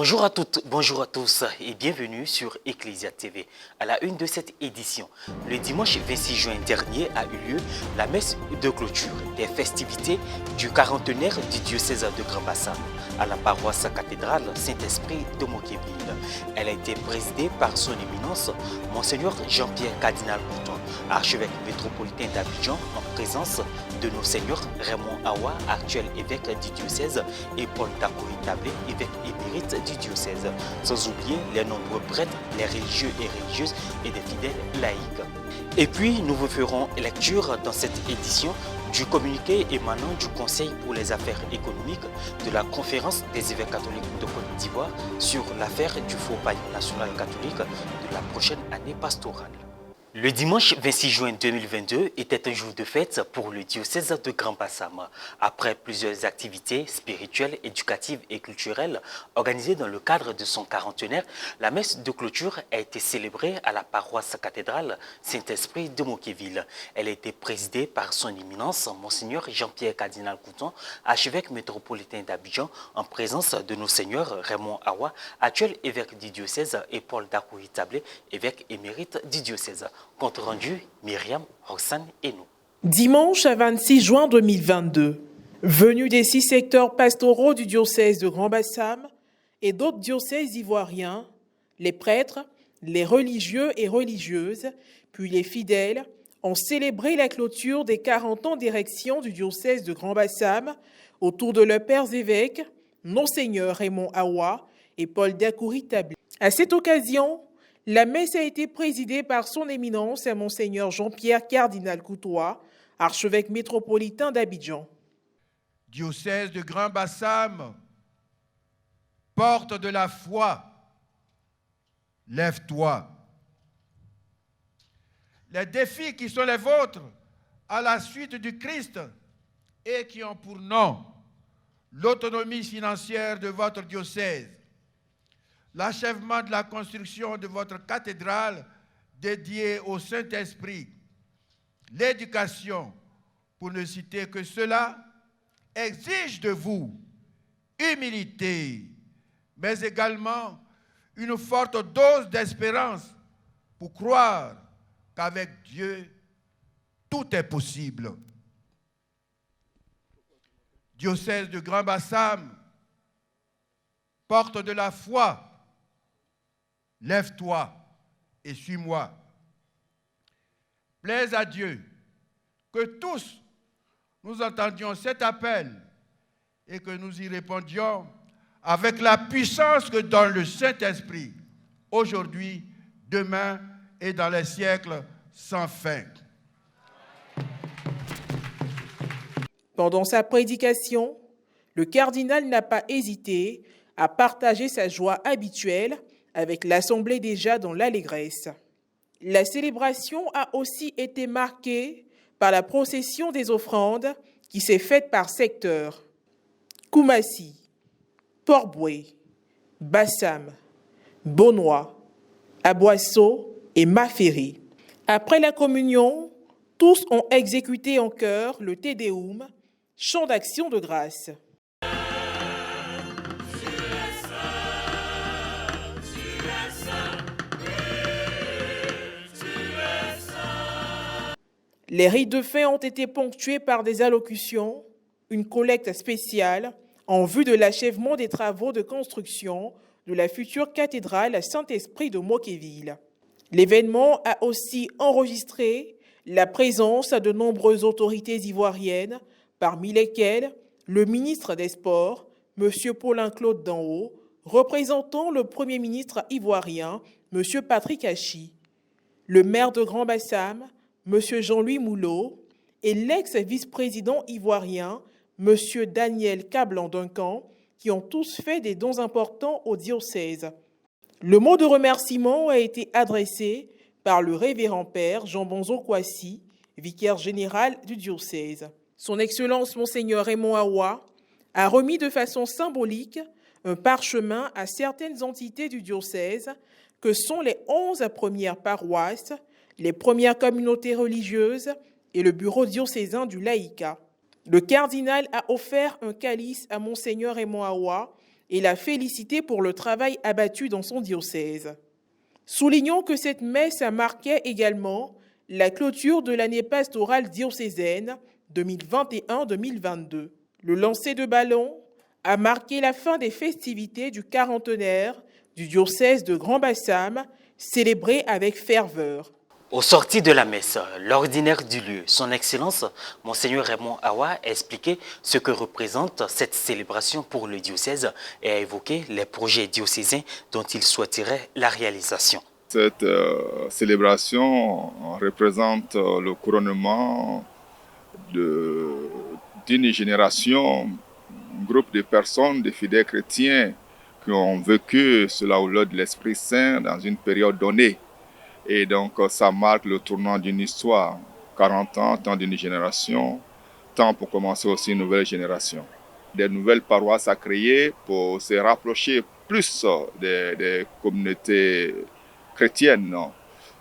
Bonjour à toutes, bonjour à tous et bienvenue sur Ecclesia TV. À la une de cette édition, le dimanche 26 juin dernier a eu lieu la messe de clôture des festivités du 40e du diocèse de Grand Bassam à la paroisse cathédrale Saint-Esprit de Mokéville. Elle a été présidée par son éminence, Monseigneur Jean-Pierre Cardinal Couton, archevêque métropolitain d'Abidjan, en présence de nos seigneurs Raymond Awa, actuel évêque du diocèse, et Paul Dakouri Tablé, évêque émérite du diocèse, sans oublier les nombreux prêtres, les religieux et religieuses et des fidèles laïcs. Et puis, nous vous ferons lecture dans cette édition du communiqué émanant du Conseil pour les affaires économiques de la Conférence des évêques catholiques de Côte d'Ivoire sur l'affaire du faux panier national catholique de la prochaine année pastorale. Le dimanche 26 juin 2022 était un jour de fête pour le diocèse de Grand Bassam. Après plusieurs activités spirituelles, éducatives et culturelles organisées dans le cadre de son 40e, la messe de clôture a été célébrée à la paroisse cathédrale Saint-Esprit de Mokéville. Elle a été présidée par son éminence, Monseigneur Jean-Pierre Cardinal Couton, archevêque métropolitain d'Abidjan, en présence de nos seigneurs Raymond Awa, actuel évêque du diocèse, et Paul Dakouri Tablé, évêque émérite du diocèse. Compte rendu, Myriam, Roxane et nous. Dimanche 26 juin 2022, venus des 6 secteurs pastoraux du diocèse de Grand Bassam et d'autres diocèses ivoiriens, les prêtres, les religieux et religieuses, puis les fidèles, ont célébré la clôture des 40 ans d'érection du diocèse de Grand Bassam autour de leurs pères évêques, Monseigneur Raymond Awa et Paul Dakouri Tablé. À cette occasion, la messe a été présidée par son éminence, Monseigneur Jean-Pierre Cardinal Couton, archevêque métropolitain d'Abidjan. Diocèse de Grand Bassam, porte de la foi, lève-toi. Les défis qui sont les vôtres à la suite du Christ et qui ont pour nom l'autonomie financière de votre diocèse, l'achèvement de la construction de votre cathédrale dédiée au Saint-Esprit, l'éducation, pour ne citer que cela, exige de vous humilité, mais également une forte dose d'espérance pour croire qu'avec Dieu, tout est possible. Diocèse de Grand Bassam, porte de la foi, lève-toi et suis-moi. Plaise à Dieu que tous nous entendions cet appel et que nous y répondions avec la puissance que donne le Saint-Esprit, aujourd'hui, demain et dans les siècles sans fin. Pendant sa prédication, le cardinal n'a pas hésité à partager sa joie habituelle avec l'Assemblée déjà dans l'allégresse. La célébration a aussi été marquée par la procession des offrandes qui s'est faite par secteur. Koumassi, Port-Boué, Bassam, Bonnois, Aboisseau et Maféré. Après la communion, tous ont exécuté en chœur le Te Deum, chant d'action de grâce. Les rites de fin ont été ponctués par des allocutions, une collecte spéciale en vue de l'achèvement des travaux de construction de la future cathédrale Saint-Esprit de Mokéville. L'événement a aussi enregistré la présence de nombreuses autorités ivoiriennes, parmi lesquelles le ministre des Sports, M. Paulin-Claude Danhaut, représentant le Premier ministre ivoirien, M. Patrick Hachi, le maire de Grand Bassam, M. Jean-Louis Moulot, et l'ex-vice-président ivoirien, M. Daniel Cablan-Duncan, qui ont tous fait des dons importants au diocèse. Le mot de remerciement a été adressé par le révérend père Jean-Bonzo Kouassi, vicaire général du diocèse. Son Excellence Monseigneur Raymond Awa a remis de façon symbolique un parchemin à certaines entités du diocèse que sont les 11 premières paroisses, les premières communautés religieuses et le bureau diocésain du laïcat. Le cardinal a offert un calice à Monseigneur Raymond Awa et l'a félicité pour le travail abattu dans son diocèse. Soulignons que cette messe marquait également la clôture de l'année pastorale diocésaine 2021-2022. Le lancer de ballon a marqué la fin des festivités du quarantenaire du diocèse de Grand-Bassam, célébré avec ferveur. Au sorti de la messe, l'ordinaire du lieu, son Excellence, Monseigneur Raymond Awa, a expliqué ce que représente cette célébration pour le diocèse et a évoqué les projets diocésains dont il souhaiterait la réalisation. Cette célébration représente le couronnement d'une génération, un groupe de personnes, de fidèles chrétiens qui ont vécu sous la houlette de l'Esprit Saint dans une période donnée. Et donc ça marque le tournant d'une histoire, 40 ans, temps d'une génération, temps pour commencer aussi une nouvelle génération. Des nouvelles paroisses à créer pour se rapprocher plus des communautés chrétiennes. Non.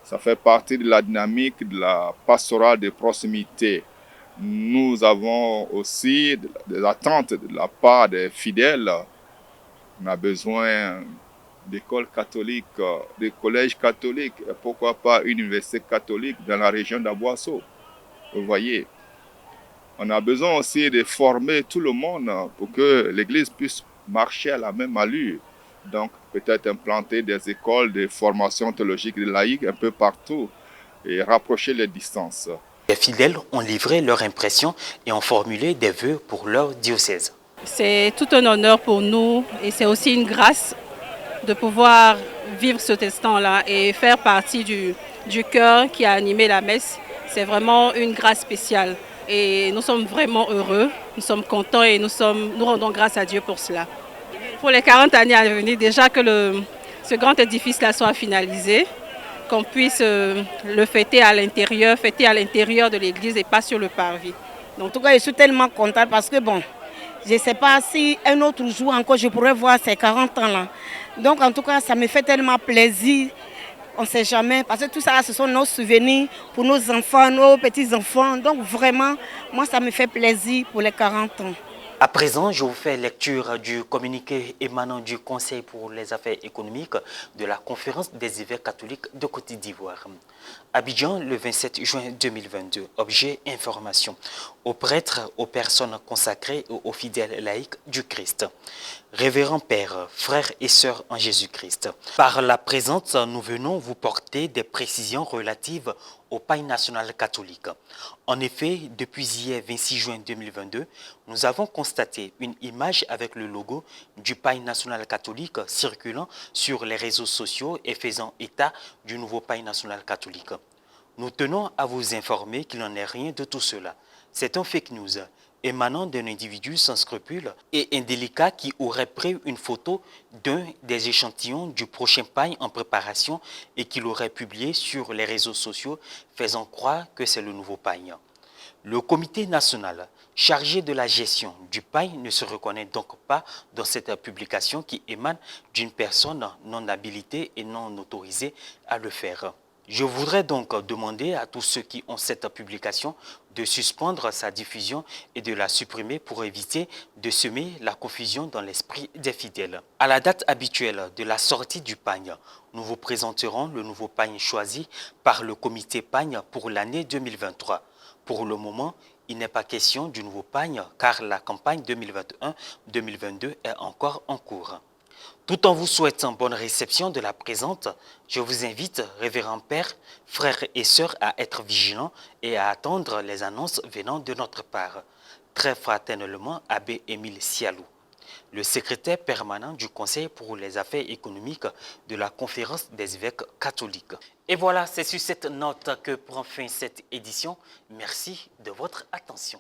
Ça fait partie de la dynamique de la pastorale de proximité. Nous avons aussi des attentes de la part des fidèles. On a besoin d'écoles catholiques, de collèges catholiques, et pourquoi pas une université catholique dans la région d'Aboisseau. Vous voyez, on a besoin aussi de former tout le monde pour que l'Église puisse marcher à la même allure. Donc peut-être implanter des écoles de formation théologique et laïque un peu partout et rapprocher les distances. Les fidèles ont livré leurs impressions et ont formulé des vœux pour leur diocèse. C'est tout un honneur pour nous et c'est aussi une grâce de pouvoir vivre ce instant-là et faire partie du cœur qui a animé la messe. C'est vraiment une grâce spéciale et nous sommes vraiment heureux, nous sommes contents et nous rendons grâce à Dieu pour cela. Pour les 40 années à venir, déjà que ce grand édifice-là soit finalisé, qu'on puisse le fêter à l'intérieur de l'église et pas sur le parvis. Donc, en tout cas, je suis tellement contente parce que bon, je ne sais pas si un autre jour encore je pourrais voir ces 40 ans-là. Donc en tout cas, ça me fait tellement plaisir. On ne sait jamais, parce que tout ça, ce sont nos souvenirs pour nos enfants, nos petits-enfants. Donc vraiment, moi, ça me fait plaisir pour les 40 ans. À présent, je vous fais lecture du communiqué émanant du Conseil pour les affaires économiques de la Conférence des évêques catholiques de Côte d'Ivoire. Abidjan, le 27 juin 2022. Objet information aux prêtres, aux personnes consacrées et aux fidèles laïcs du Christ. Révérends Père, frères et sœurs en Jésus-Christ, par la présente, nous venons vous porter des précisions relatives au paille national catholique. En effet, depuis hier 26 juin 2022, nous avons constaté une image avec le logo du paille national catholique circulant sur les réseaux sociaux et faisant état du nouveau paille national catholique. Nous tenons à vous informer qu'il n'en est rien de tout cela. C'est un fake news émanant d'un individu sans scrupules et indélicat qui aurait pris une photo d'un des échantillons du prochain paille en préparation et qui l'aurait publié sur les réseaux sociaux, faisant croire que c'est le nouveau paille. Le comité national chargé de la gestion du paille ne se reconnaît donc pas dans cette publication qui émane d'une personne non habilitée et non autorisée à le faire. Je voudrais donc demander à tous ceux qui ont cette publication de suspendre sa diffusion et de la supprimer pour éviter de semer la confusion dans l'esprit des fidèles. À la date habituelle de la sortie du pagne, nous vous présenterons le nouveau pagne choisi par le comité pagne pour l'année 2023. Pour le moment, il n'est pas question du nouveau pagne car la campagne 2021-2022 est encore en cours. Tout en vous souhaitant bonne réception de la présente, je vous invite, révérend Père, frères et sœurs, à être vigilants et à attendre les annonces venant de notre part. Très fraternellement, Abbé Émile Sialou, le secrétaire permanent du Conseil pour les affaires économiques de la Conférence des évêques catholiques. Et voilà, c'est sur cette note que prend fin cette édition. Merci de votre attention.